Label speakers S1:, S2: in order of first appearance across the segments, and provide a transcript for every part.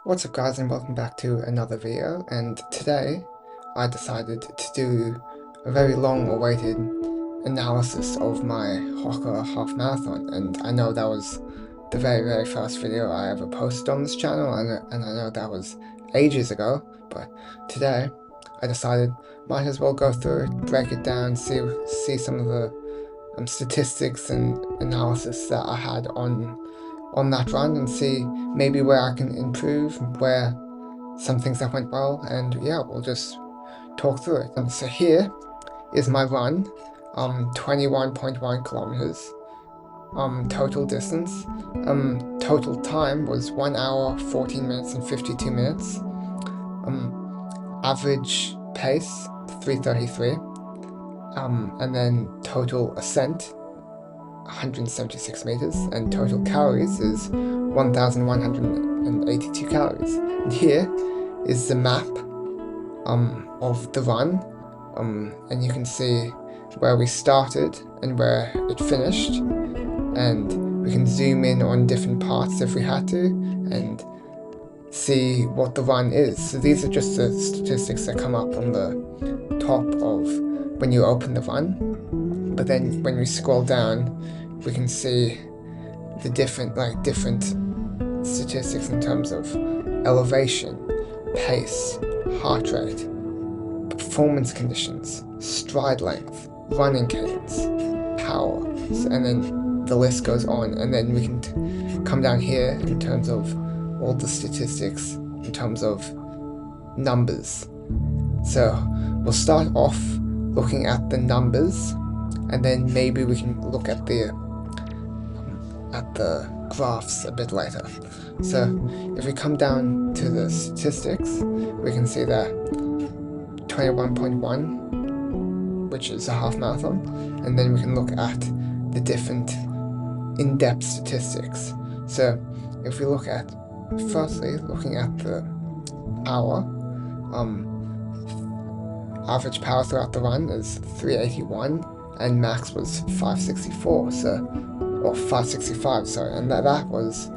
S1: What's up guys, and welcome back to another video. And today I decided to do a very long awaited analysis of my Hoka Half-Marathon, and I know that was the very first video I ever posted on this channel, and I know that was ages ago, but today I decided might as well go through it, break it down, see some of the statistics and analysis that I had on that run, and see maybe where I can improve, where some things that went well, and yeah, we'll just talk through it. And so here is my run, 21.1 kilometers, total distance, total time was 1 hour, 14 minutes and 52 minutes, average pace 3:33, and then total ascent 176 meters, and total calories is 1,182 calories. And here is the map of the run, and you can see where we started and where it finished, and we can zoom in on different parts if we had to and see what the run is. So these are just the statistics that come up on the top of when you open the run, but then when we scroll down we can see the different statistics in terms of elevation, pace, heart rate, performance conditions, stride length, running cadence, power, and then the list goes on. And then we can come down here in terms of all the statistics in terms of numbers. So we'll start off looking at the numbers, and then maybe we can look at the graphs a bit later. So if we come down to the statistics, we can see that 21.1, which is a half marathon, and then we can look at the different in-depth statistics. So if we look at, firstly, looking at the power, average power throughout the run is 381, and max was 564, or 565, sorry, and that was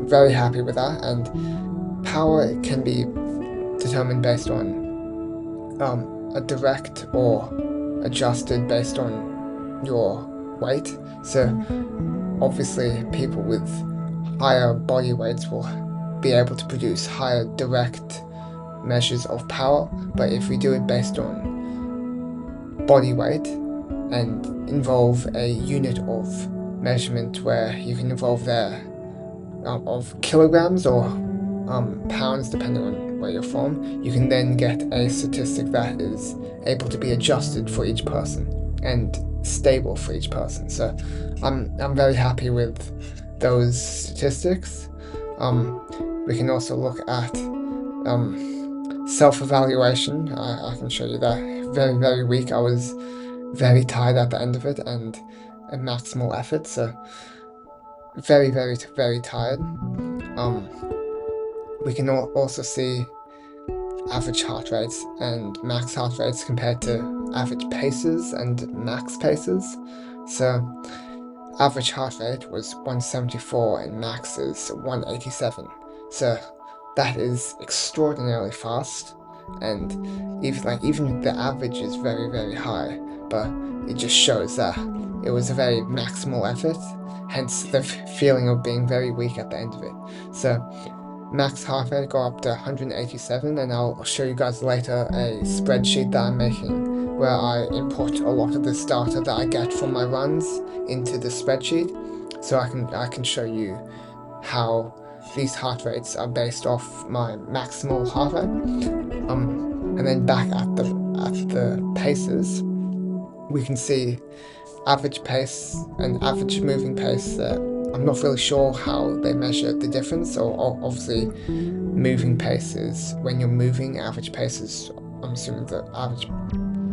S1: very happy with that. And power can be determined based on a direct or adjusted based on your weight. So obviously people with higher body weights will be able to produce higher direct measures of power, but if we do it based on body weight and involve a unit of measurement where you can involve there of kilograms or pounds, depending on where you're from, you can then get a statistic that is able to be adjusted for each person and stable for each person. So I'm very happy with those statistics. We can also look at self-evaluation. I can show you that. Very weak. I was very tired at the end of it, and a maximal effort, so very tired. We can also see average heart rates and max heart rates compared to average paces and max paces. So average heart rate was 174 and max is 187. So that is extraordinarily fast, and even the average is very high, but it just shows that it was a very maximal effort, hence the feeling of being very weak at the end of it. So max heart rate got up to 187, and I'll show you guys later a spreadsheet that I'm making where I import a lot of this data that I get from my runs into the spreadsheet, so I can show you how these heart rates are based off my maximal heart rate. And then back at the paces, we can see average pace and average moving pace. I'm not really sure how they measure the difference. So obviously moving pace is when you're moving, average pace is, I'm assuming, the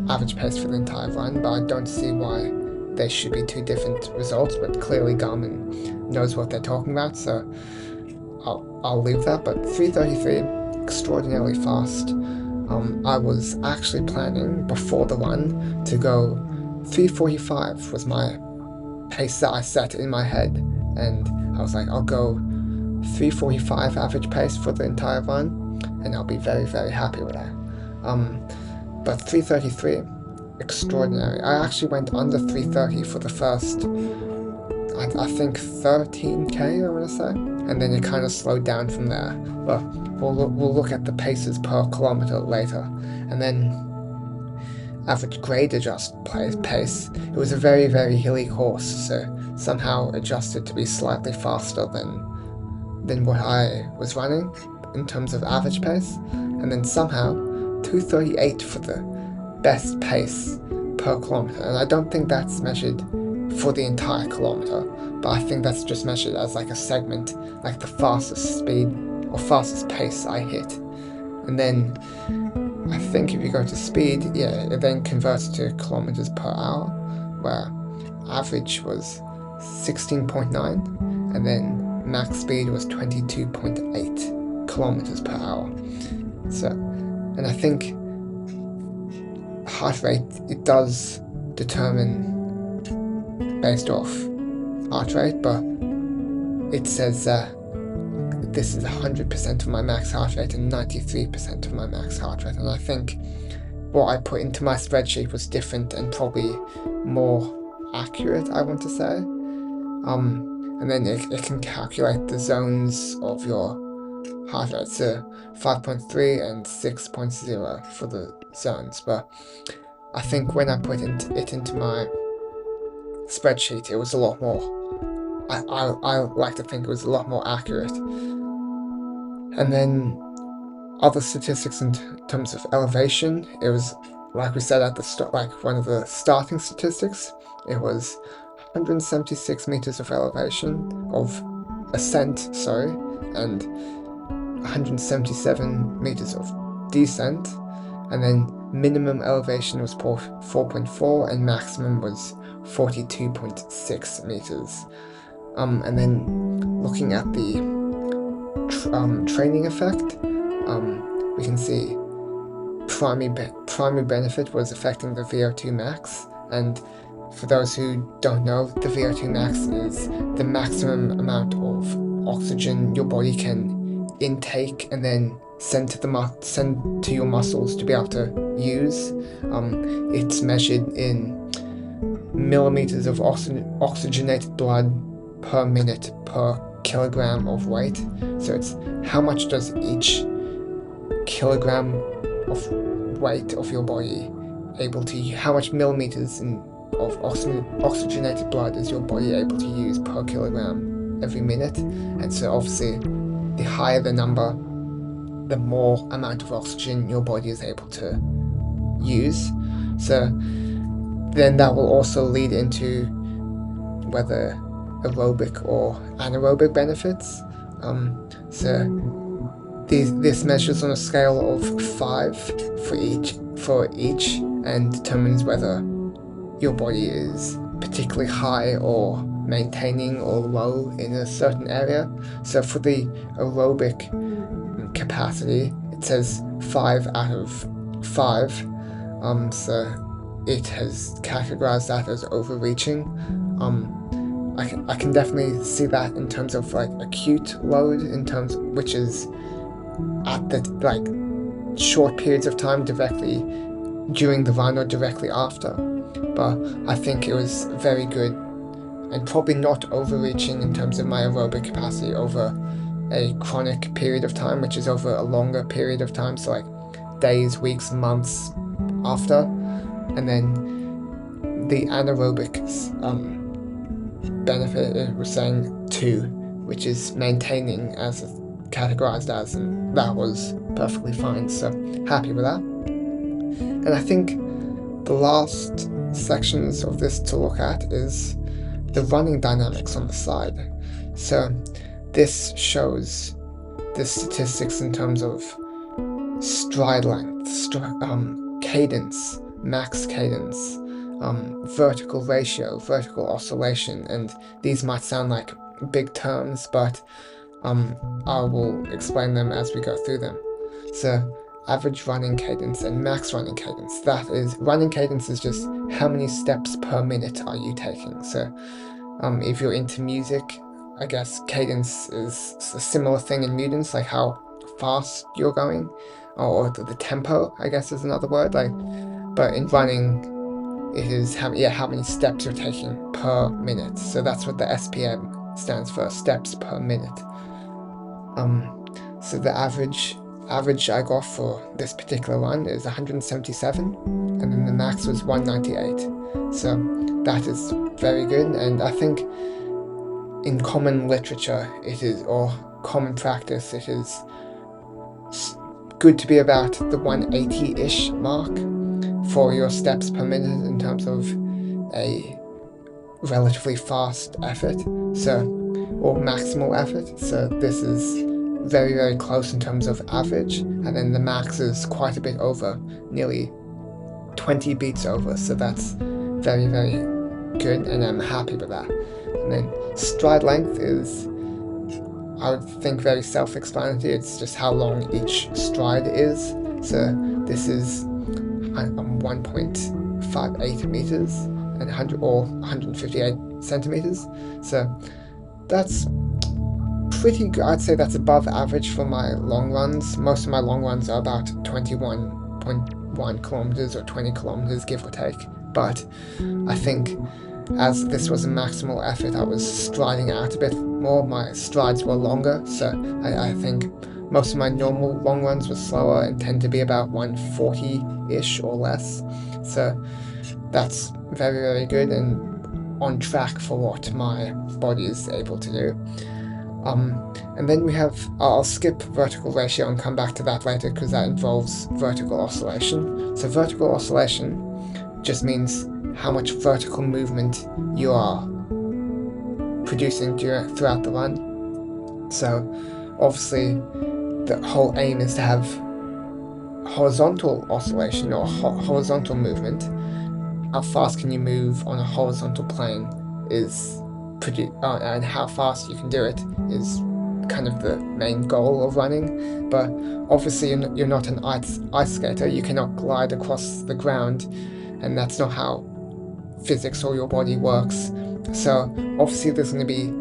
S1: average pace for the entire run, but I don't see why they should be two different results, but clearly Garmin knows what they're talking about, so I'll leave that. But 3:33, extraordinarily fast. I was actually planning before the run to go 3:45 was my pace that I set in my head, and I was like, I'll go 3:45 average pace for the entire run, and I'll be very, very happy with that. But 3:33, extraordinary. I actually went under 3:30 for the first, I think 13k, I want to say, and then it kind of slowed down from there. But we'll look at the paces per kilometer later, and then average grade adjust pace. It was a very, very hilly course, so somehow adjusted to be slightly faster than what I was running in terms of average pace, and then somehow 2:38 for the best pace per kilometer. And I don't think that's measured for the entire kilometer, but I think that's just measured as like a segment, like the fastest speed or fastest pace I hit. And then I think if you go to speed, yeah, it then converts to kilometers per hour, where average was 16.9, and then max speed was 22.8 kilometers per hour. So, and I think heart rate, it does determine based off heart rate, but it says this is 100% of my max heart rate and 93% of my max heart rate, and I think what I put into my spreadsheet was different and probably more accurate, I want to say. And then it can calculate the zones of your heart rate, so 5.3 and 6.0 for the zones, but I think when I put it into my spreadsheet, it was a lot more, I like to think it was a lot more accurate. And then other statistics in terms of elevation, it was, like we said at the start, like one of the starting statistics, it was 176 meters of elevation, of ascent, and 177 meters of descent, and then minimum elevation was 4.4 and maximum was 42.6 meters. And then looking at the training effect, we can see primary benefit was affecting the VO2 max, and for those who don't know, the VO2 max is the maximum amount of oxygen your body can intake and then send to your muscles to be able to use. It's measured in millimeters of oxygenated blood per minute per kilogram of weight. So it's how much does each kilogram of weight of your body how much millimeters of oxygenated blood is your body able to use per kilogram every minute. And so obviously the higher the number, the more amount of oxygen your body is able to use. So then that will also lead into whether aerobic or anaerobic benefits. So this measures on a scale of 5 for each and determines whether your body is particularly high or maintaining or low in a certain area. So for the aerobic capacity, it says 5 out of 5. So it has categorized that as overreaching. I can definitely see that in terms of like acute load, which is at the like short periods of time directly during the run or directly after. But I think it was very good and probably not overreaching in terms of my aerobic capacity over a chronic period of time, which is over a longer period of time, so like days, weeks, months after. And then the anaerobic benefit, it was saying 2, which is maintaining as categorized as, and that was perfectly fine, so happy with that. And I think the last sections of this to look at is the running dynamics on the side. So this shows the statistics in terms of stride length, cadence, max cadence, vertical ratio, vertical oscillation, and these might sound like big terms, but I will explain them as we go through them. So average running cadence and max running cadence. That is, running cadence is just how many steps per minute are you taking. So if you're into music, I guess cadence is a similar thing in mutants, like how fast you're going, or the tempo, I guess, is another word. But in running, it is how many steps you're taking per minute. So that's what the SPM stands for, steps per minute. So the average I got for this particular run is 177, and then the max was 198. So that is very good, and I think in common literature or common practice, it is good to be about the 180-ish mark for your steps per minute in terms of a relatively fast effort, or maximal effort. So this is very, very close in terms of average, and then the max is quite a bit over, nearly 20 beats over, so that's very, very good, and I'm happy with that. And then stride length is, I would think, very self-explanatory. It's just how long each stride is. So this is 1.58 meters and 158 centimeters. So that's pretty good. I'd say that's above average for my long runs. Most of my long runs are about 21.1 kilometers or 20 kilometers, give or take. But I think as this was a maximal effort, I was striding out a bit more. My strides were longer, so I think most of my normal long runs were slower and tend to be about 140-ish or less. So that's very, very good and on track for what my body is able to do. And then we have, I'll skip vertical ratio and come back to that later because that involves vertical oscillation. So vertical oscillation just means how much vertical movement you are producing throughout the run. So obviously the whole aim is to have horizontal oscillation or horizontal movement. How fast can you move on a horizontal plane is and how fast you can do it is kind of the main goal of running. But obviously you're not an ice skater. You cannot glide across the ground, and that's not how physics or your body works. So obviously there's going to be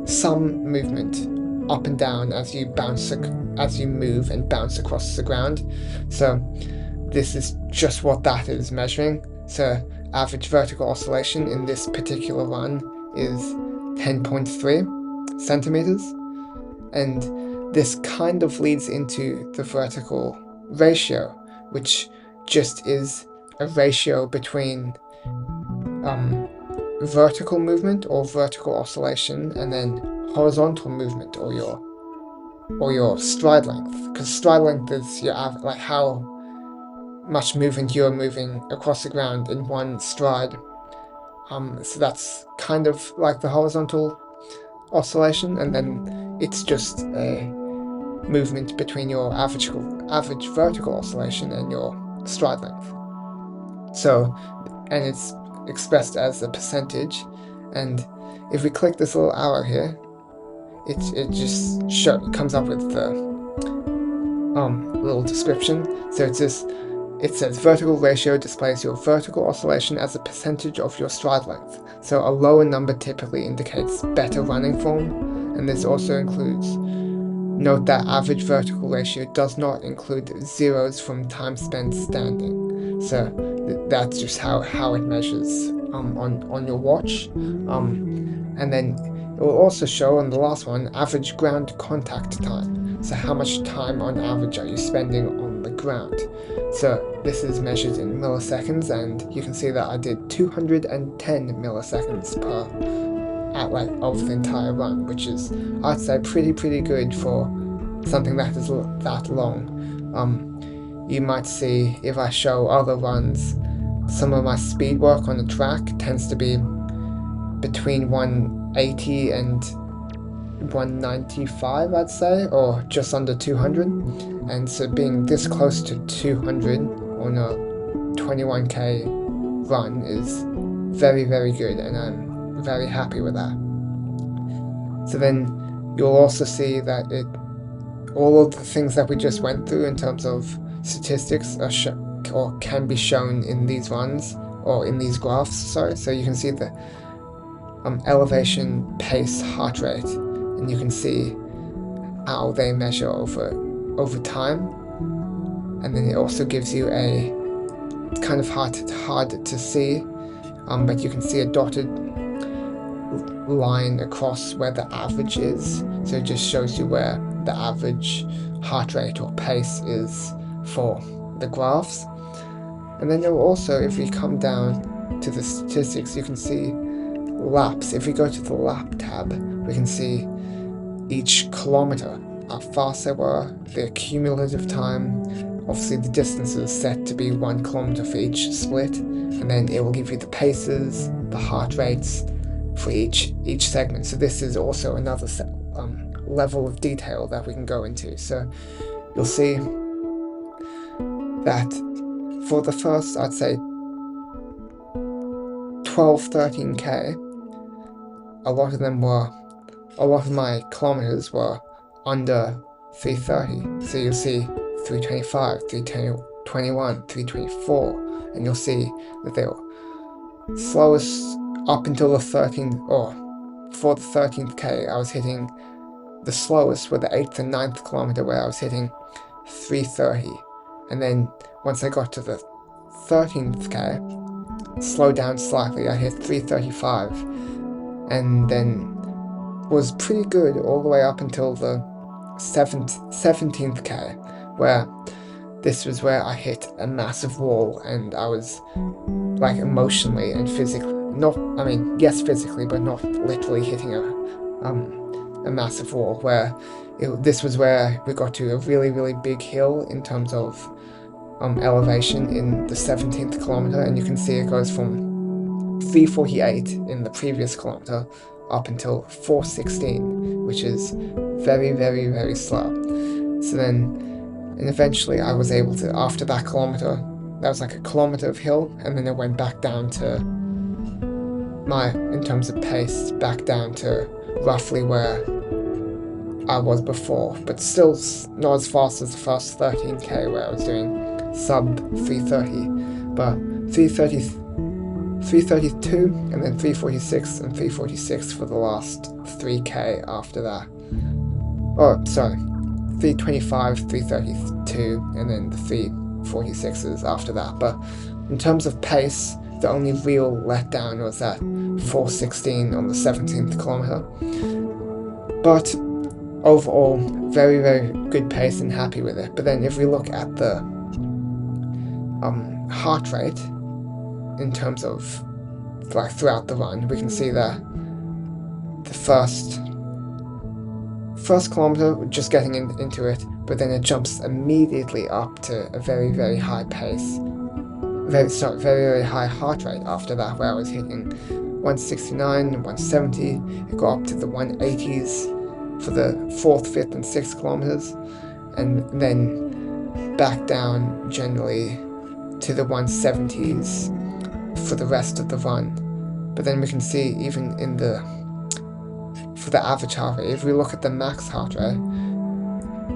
S1: some movement up and down as you move and bounce across the ground. So this is just what that is measuring. So average vertical oscillation in this particular run is 10.3 centimeters, and this kind of leads into the vertical ratio, which just is a ratio between vertical movement or vertical oscillation and then horizontal movement or your stride length, because stride length is like how much movement you're moving across the ground in one stride. So that's kind of like the horizontal oscillation, and then it's just a movement between your average vertical oscillation and your stride length. So, and it's expressed as a percentage, and if we click this little arrow here, it just comes up with the little description. So it says vertical ratio displays your vertical oscillation as a percentage of your stride length. So a lower number typically indicates better running form, and this also includes, note that average vertical ratio does not include zeros from time spent standing. So that's just how it measures on your watch. And then it will also show on the last one average ground contact time. So how much time on average are you spending on the ground? So this is measured in milliseconds, and you can see that I did 210 milliseconds of the entire run, which is, I'd say, pretty good for something that is that long. You might see if I show other runs, some of my speed work on the track tends to be between 180 and 195, I'd say, or just under 200. And so being this close to 200 on a 21k run is very, very good, and I'm very happy with that. So then you'll also see that all of the things that we just went through in terms of statistics or can be shown in these runs, or in these graphs, sorry. So you can see the elevation, pace, heart rate, and you can see how they measure over time. And then it also gives you it's kind of hard to see, but you can see a dotted line across where the average is. So it just shows you where the average heart rate or pace is for the graphs. And then also, if we come down to the statistics, you can see laps. If we go to the lap tab, we can see each kilometer, how fast they were, their cumulative time. Obviously the distance is set to be 1 kilometer for each split, and then it will give you the paces, the heart rates for each segment. So this is also another level of detail that we can go into. So you'll see that for the first, I'd say 12-13k, a lot of my kilometers were under 330. So you'll see 325, 321, 324, and you'll see that they were slowest up until the 13th, or for the 13th k, I was hitting the slowest with the 8th and 9th kilometer, where I was hitting 330, and then once I got to the 13th k, slowed down slightly, I hit 335, and then was pretty good all the way up until the 17th k, where this was where I hit a massive wall, and I was like emotionally and physically, yes, physically, but not literally hitting a massive wall, where this was where we got to a really, really big hill in terms of elevation in the 17th kilometer, and you can see it goes from 348 in the previous kilometer up until 416, which is very, very, very slow. So then, and eventually I was able to, after that kilometer, that was like a kilometer of hill, and then it went back down to in terms of pace, back down to roughly where I was before, but still not as fast as the first 13k, where I was doing sub 330, but 332, and then 346 and 346 for the last 3k after that. Oh, sorry, 325, 332, and then the 346s after that. But in terms of pace, the only real letdown was that 416 on the 17th kilometer. But overall, very, very good pace and happy with it. But then if we look at the heart rate in terms of like throughout the run, we can see that the first kilometer, just getting into it, but then it jumps immediately up to a very, very high pace, very, very high heart rate after that, where I was hitting 169, 170, it got up to the 180s for the 4th, 5th, and 6th kilometers, and then back down generally to the 170s for the rest of the run. But then we can see even for the average heart rate, if we look at the max heart rate,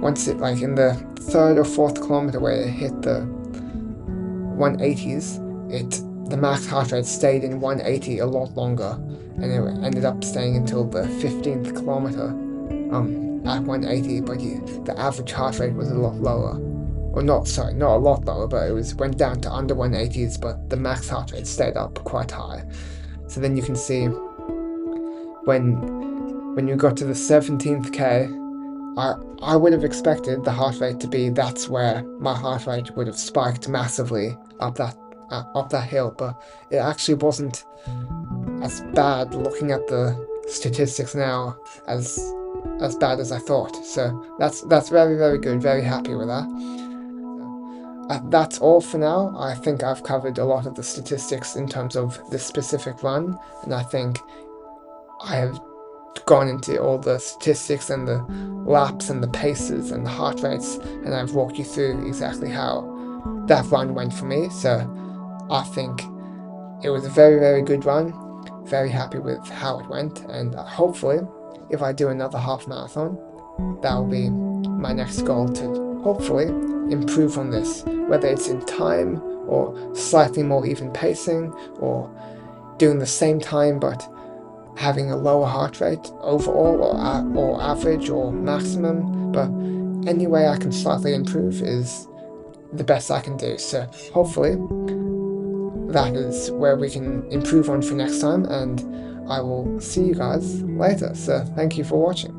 S1: once it, like in the 3rd or 4th kilometer where it hit the 180s, the max heart rate stayed in 180 a lot longer, and it ended up staying until the 15th kilometer at 180, but the average heart rate was a lot lower. Or not a lot lower, but it went down to under 180s, but the max heart rate stayed up quite high. So then you can see when you got to the 17th k, I would have expected the heart rate to be, that's where my heart rate would have spiked massively up that hill, but it actually wasn't as bad, looking at the statistics now, as bad as I thought. So that's very, very good, very happy with that. That's all for now. I think I've covered a lot of the statistics in terms of this specific run, and I think I have gone into all the statistics and the laps and the paces and the heart rates, and I've walked you through exactly how that run went for me. So I think it was a very, very good run, very happy with how it went, and hopefully if I do another half marathon, that will be my next goal, to hopefully improve on this, whether it's in time or slightly more even pacing, or doing the same time but having a lower heart rate overall, or average, or maximum, but any way I can slightly improve is the best I can do. So hopefully that is where we can improve on for next time, and I will see you guys later. So thank you for watching.